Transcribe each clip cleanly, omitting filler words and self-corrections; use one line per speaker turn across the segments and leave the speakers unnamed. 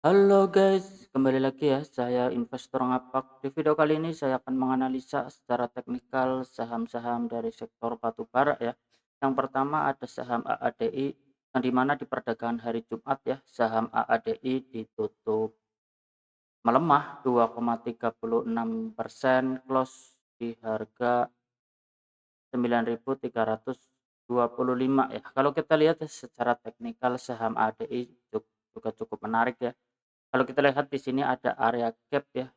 Halo guys, kembali lagi ya, saya investor ngapak. Di video kali ini saya akan menganalisa secara teknikal saham-saham dari sektor batubara ya. Yang pertama ada saham AADI, yang dimana di perdagangan hari Jumat ya, saham AADI ditutup melemah 2,36%, close di harga 9.325 ya. Kalau kita lihat ya, secara teknikal saham ADI juga cukup menarik ya. Kalau kita lihat di sini ada area gap ya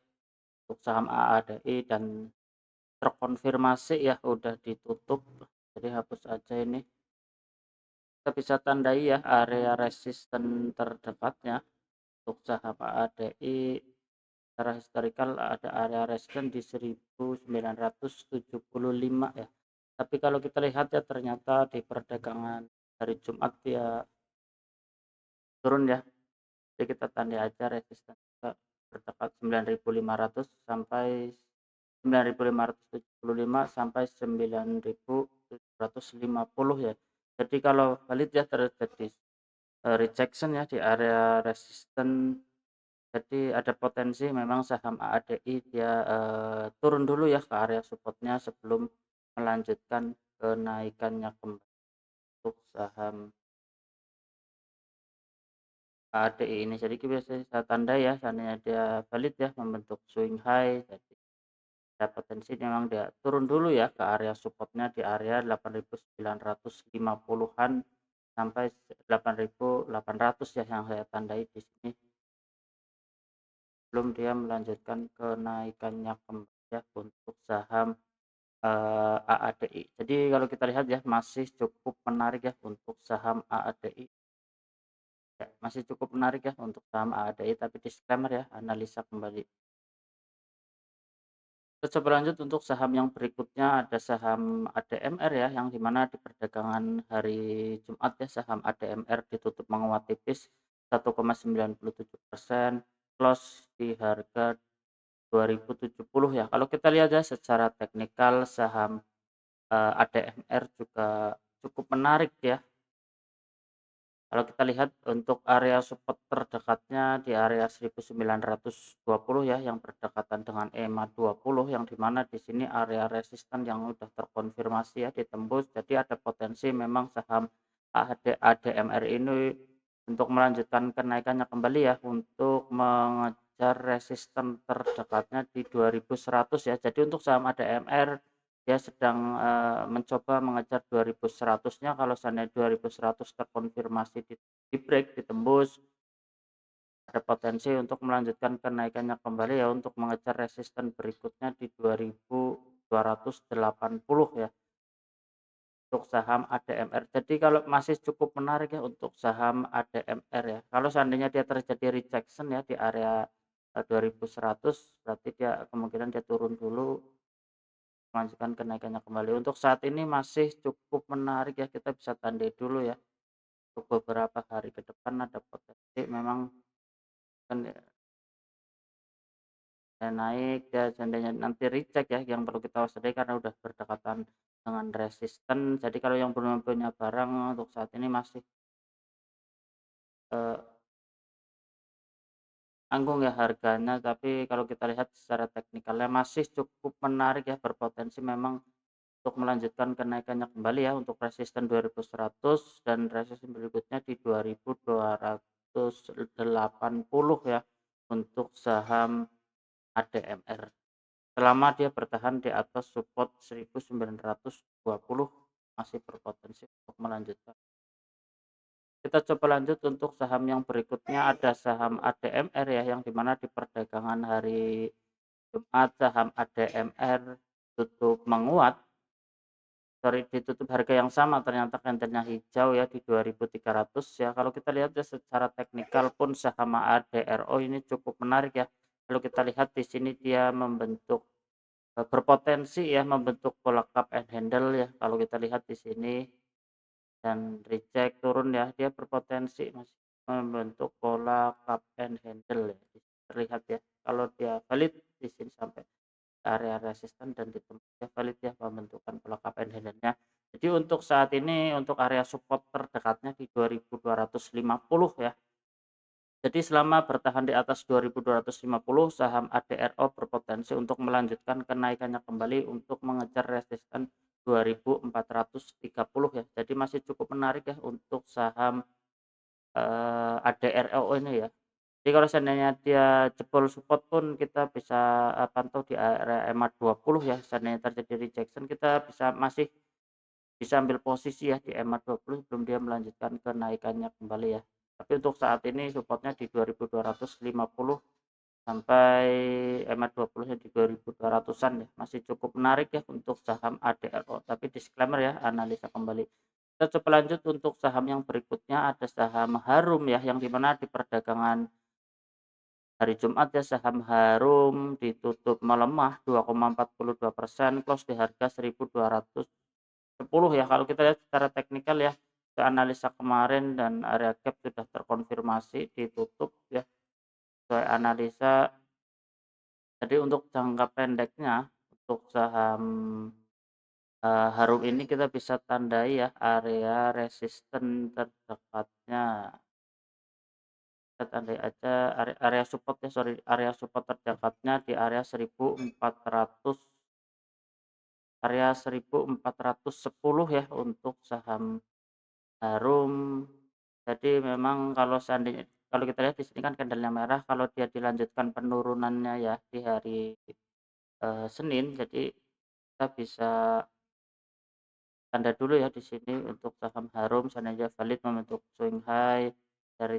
untuk saham AADI dan terkonfirmasi ya udah ditutup. Jadi hapus aja ini. Kita bisa tandai ya area resisten terdekatnya untuk saham AADI secara historikal ada area resisten di 1975 ya. Tapi kalau kita lihat ya ternyata di perdagangan hari Jumat dia turun ya. Jadi kita tandai aja resisten kita berdekat 9.500 sampai 9.575 sampai 9.750 ya. Jadi kalau valid ya terjadi rejection ya di area resisten. Jadi ada potensi memang saham AADI dia turun dulu ya ke area supportnya sebelum melanjutkan kenaikannya kembali untuk saham ADI ini. Jadi biasanya saya tanda ya, seandainya dia valid ya, membentuk swing high, jadi ada potensi memang dia turun dulu ya ke area supportnya di area 8.950-an sampai 8.800 ya yang saya tandai di sini. Belum dia melanjutkan kenaikannya kembali ya untuk saham AADI. Jadi kalau kita lihat ya masih cukup menarik ya untuk saham AADI. Ya, masih cukup menarik ya untuk saham AADI, tapi disclaimer ya, analisa kembali. Kita coba lanjut untuk saham yang berikutnya ada saham ADMR ya, yang dimana di perdagangan hari Jumat ya saham ADMR ditutup menguat tipis 1,97%, close di harga 2070 ya. Kalau kita lihat ya secara teknikal saham ADMR juga cukup menarik ya. Kalau kita lihat untuk area support terdekatnya di area 1920 ya yang berdekatan dengan EMA 20 yang dimana di sini area resisten yang sudah terkonfirmasi ya ditembus. Jadi ada potensi memang saham ADMR ini untuk melanjutkan kenaikannya kembali ya untuk mengejar resisten terdekatnya di 2100 ya. Jadi untuk saham ADMR dia sedang mencoba mengejar 2100-nya. Kalau seandainya 2100 terkonfirmasi di-break, ditembus, ada potensi untuk melanjutkan kenaikannya kembali ya untuk mengejar resisten berikutnya di 2280 ya untuk saham ADMR. Jadi kalau masih cukup menarik ya untuk saham ADMR ya. Kalau seandainya dia terjadi rejection ya di area 2100 berarti dia kemungkinan dia turun dulu melanjutkan kenaikannya kembali. Untuk saat ini masih cukup menarik ya, kita bisa tandai dulu ya. Untuk beberapa hari ke depan ada potensi memang kan ya naik ya seandainya nanti recheck ya yang perlu kita waspadai karena udah berdekatan dengan resisten. Jadi kalau yang belum punya barang untuk saat ini masih eh, tanggung ya harganya, tapi kalau kita lihat secara teknikalnya masih cukup menarik ya, berpotensi memang untuk melanjutkan kenaikannya kembali ya untuk resisten 2100 dan resisten berikutnya di 2280 ya untuk saham ADMR. Selama dia bertahan di atas support 1920 masih berpotensi untuk melanjutkan. Kita coba lanjut untuk saham yang berikutnya ada saham ADMR ya yang dimana di perdagangan hari Jumat saham ADMR tutup menguat. Sorry, ditutup harga yang sama ternyata candlenya hijau ya di 2.300 ya. Kalau kita lihat ya secara teknikal pun saham ADRO ini cukup menarik ya. Kalau kita lihat di sini dia membentuk berpotensi ya membentuk pola cup and handle ya. Kalau kita lihat di sini dan reject turun ya, dia berpotensi masih membentuk pola cup and handle ya. Terlihat ya. Kalau dia valid di sini sampai area resisten dan ditembusnya valid ya pembentukan pola cup and handle-nya. Jadi untuk saat ini untuk area support terdekatnya di 2250 ya. Jadi selama bertahan di atas 2.250, saham ADRO berpotensi untuk melanjutkan kenaikannya kembali untuk mengejar resisten 2.430 ya. Jadi masih cukup menarik ya untuk saham, ADRO ini ya. Jadi kalau seandainya dia jebol support pun kita bisa, pantau di area EMA 20 ya, seandainya terjadi rejection kita bisa ambil posisi ya di EMA 20 sebelum dia melanjutkan kenaikannya kembali ya. Tapi untuk saat ini supportnya di 2.250 sampai EMA 20-nya di 2.200-an ya, masih cukup menarik ya untuk saham ADRO. Tapi disclaimer ya, analisa kembali. Kita coba lanjut untuk saham yang berikutnya, ada saham Harum ya, yang dimana di perdagangan hari Jumat ya, saham Harum ditutup melemah 2,42%, close di harga 1.210 ya. Kalau kita lihat secara teknikal ya, ke analisa kemarin dan area gap sudah terkonfirmasi ditutup ya, sesuai analisa. Jadi untuk jangka pendeknya, untuk saham, Harum ini kita bisa tandai ya area resisten terdekatnya, kita tandai aja area support ya, sorry, area support terdekatnya di area 1.410 ya untuk saham Harum. Jadi memang kalau kita lihat di sini kan candlenya merah, kalau dia dilanjutkan penurunannya ya di hari, Senin, jadi kita bisa tanda dulu ya di sini untuk saham Harum seandainya valid membentuk swing high dari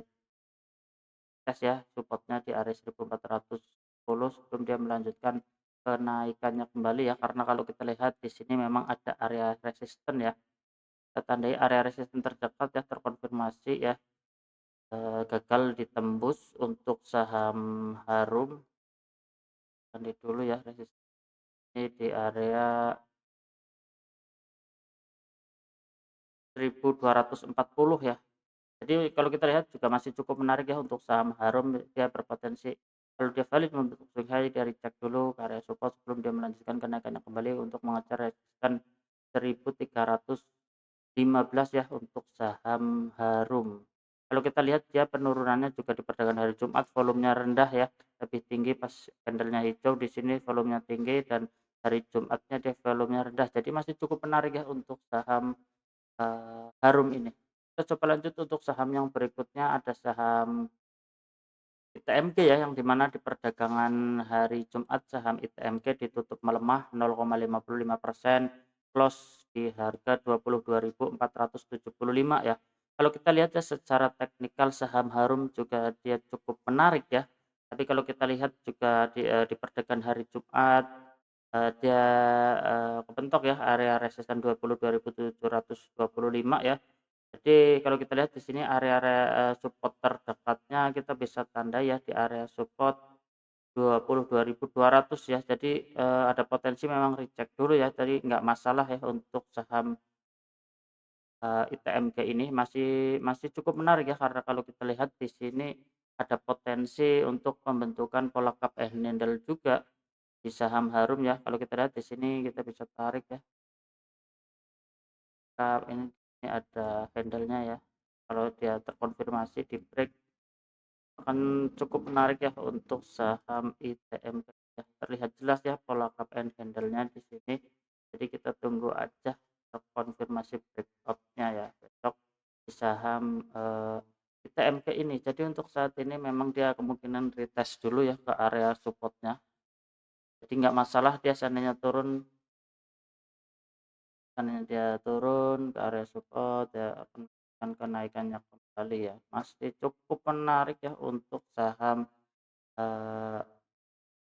tes ya supportnya di area 1.410 sebelum dia melanjutkan kenaikannya kembali ya, karena kalau kita lihat di sini memang ada area resisten ya, kita tandai area resisten terdekat ya terkonfirmasi ya, gagal ditembus untuk saham Harum. Tandai dulu ya resisten ini di area 1.240 ya. Jadi kalau kita lihat juga masih cukup menarik ya untuk saham Harum, dia berpotensi kalau dia valid membentuk swing high, dari cek dulu ke area support sebelum dia melanjutkan kenaikannya kembali untuk mengejar resisten 1.315 ya untuk saham Harum. Kalau kita lihat dia penurunannya juga di perdagangan hari Jumat volumenya rendah ya, lebih tinggi pas candlenya hijau, di sini volumenya tinggi dan hari Jumatnya dia volumenya rendah. Jadi masih cukup menarik ya untuk saham, Harum ini. Kita coba lanjut untuk saham yang berikutnya, ada saham ITMG ya, yang dimana di perdagangan hari Jumat saham ITMG ditutup melemah 0,55%, close di harga 22.475 ya. Kalau kita lihat ya secara teknikal saham Harum juga dia cukup menarik ya. Tapi kalau kita lihat juga di perdagangan hari Jumat, dia, kepentok ya area resisten 22.725 ya. Jadi kalau kita lihat di sini area-area, support terdekatnya kita bisa tandai ya di area support 22.200 ya. Jadi, ada potensi memang reject dulu ya, jadi nggak masalah ya untuk saham, ITMG ini masih masih cukup menarik ya, karena kalau kita lihat di sini ada potensi untuk pembentukan pola cup and handle juga di saham Harum ya. Kalau kita lihat di sini kita bisa tarik ya, ini ada handle-nya ya. Kalau dia terkonfirmasi di break akan cukup menarik ya untuk saham ITM ya. Terlihat jelas ya pola cup and handle-nya di sini. Jadi kita tunggu aja terkonfirmasi breakout-nya ya besok di saham, ITMK ini. Jadi untuk saat ini memang dia kemungkinan retest dulu ya ke area support-nya. Jadi nggak masalah dia seandainya dia turun ke area support ya akan kenaikannya kembali ya. Masih cukup menarik ya untuk saham, eee,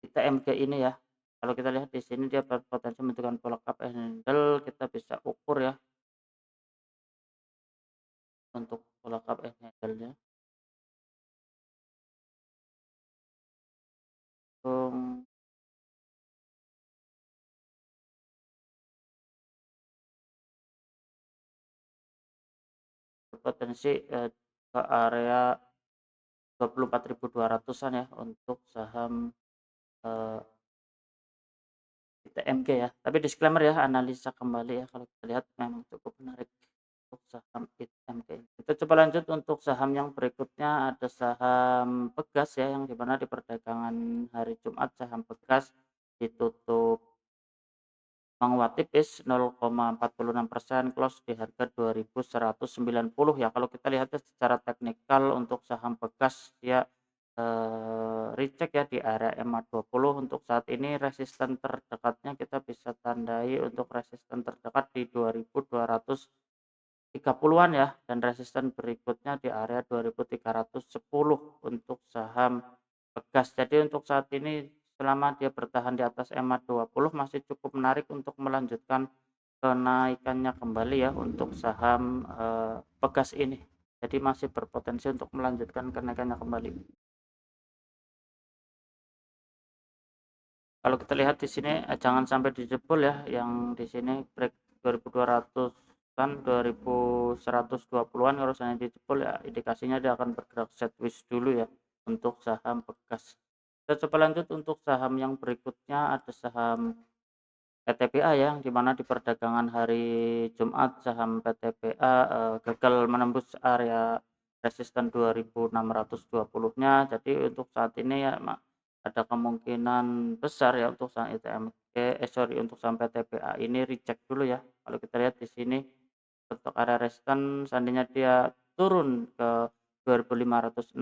ITMG ini ya. Kalau kita lihat di sini dia berpotensi menentukan pola cup and handle, kita bisa ukur ya untuk pola cup and handle-nya. Langsung berpotensi, ke area 24.200-an ya untuk saham, eee, ITMG ya. Tapi disclaimer ya, analisa kembali ya kalau kita lihat memang cukup menarik. untuk saham ITMG. Kita coba lanjut untuk saham yang berikutnya, ada saham Pegas ya, yang di mana di perdagangan hari Jumat saham Pegas ditutup menguat tipis 0,46%, close di harga 2.190 ya. Kalau kita lihat ya secara teknikal untuk saham Pegas dia recheck ya di area EMA 20. Untuk saat ini resisten terdekatnya kita bisa tandai untuk resisten terdekat di 2.230-an ya, dan resisten berikutnya di area 2.310 untuk saham Pegas. Jadi untuk saat ini selama dia bertahan di atas EMA 20 masih cukup menarik untuk melanjutkan kenaikannya kembali ya untuk saham Pegas ini. Jadi masih berpotensi untuk melanjutkan kenaikannya kembali. Kalau kita lihat di sini jangan sampai dijebol ya, yang di sini break 2.200-an, 2.120-an, kalau misalnya dijebol ya indikasinya dia akan bergerak sideways dulu ya untuk saham Pegas. Kita coba lanjut untuk saham yang berikutnya, ada saham PTBA ya, yang di mana di perdagangan hari Jumat saham PTBA gagal menembus area resisten 2.620-nya. Jadi untuk saat ini ya ada kemungkinan besar ya untuk saham untuk saham PTBA ini recheck dulu ya. Kalau kita lihat di sini untuk area resisten seandainya dia turun ke 2.560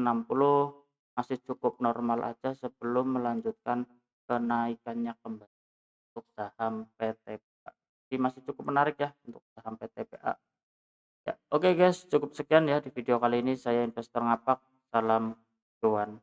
masih cukup normal aja sebelum melanjutkan kenaikannya kembali untuk saham PTBA. Jadi masih cukup menarik ya untuk saham PTBA. Ya, oke guys, cukup sekian ya di video kali ini. Saya investor ngapak. Salam cuan.